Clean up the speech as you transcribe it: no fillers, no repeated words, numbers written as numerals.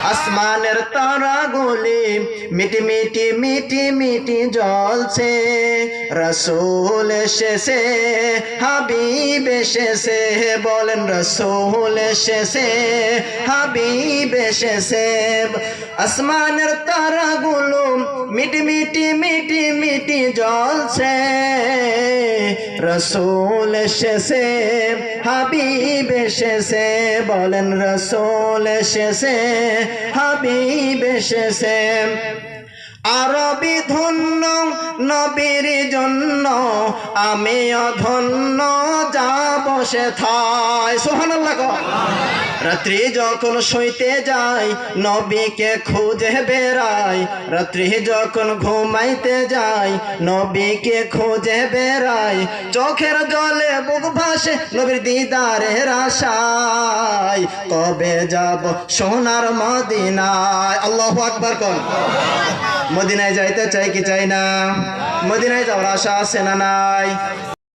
আসমানের তারাগুলি মিটি মিটি মিটি মিটি জ্বলছে, রসূল এসেছে, হাবিব এসেছে, বলেন রসূল এসেছে, হাবিব এসেছে। আসমানের তারাগুলো মিটি মিটি মিটি মিটি জ্বলছে, রসূল এসেছে, হাবিব এসেছে, বলেন রসূল এসেছে, হাবিব এসেছে। আরবি ধন্য নবীর জন্য, আমি অধন্য যাব সেথায়। সুবহানাল্লাহ। রাত্রি যখন শুইতে যাই নবীকে খুঁজে বেড়াই, রাত্রি যখন ঘুমাইতে যাই নবীকে খুঁজে বেড়াই, চোখের জলে বুক ভাসে নবীর দিদারের আশায়, কবে যাব সোনার মদিনায়। আল্লাহু আকবার কোন। মদিনায় যাইতে চাই কি চাই না? মদিনায় যাওয়ার আশা আছে না নাই?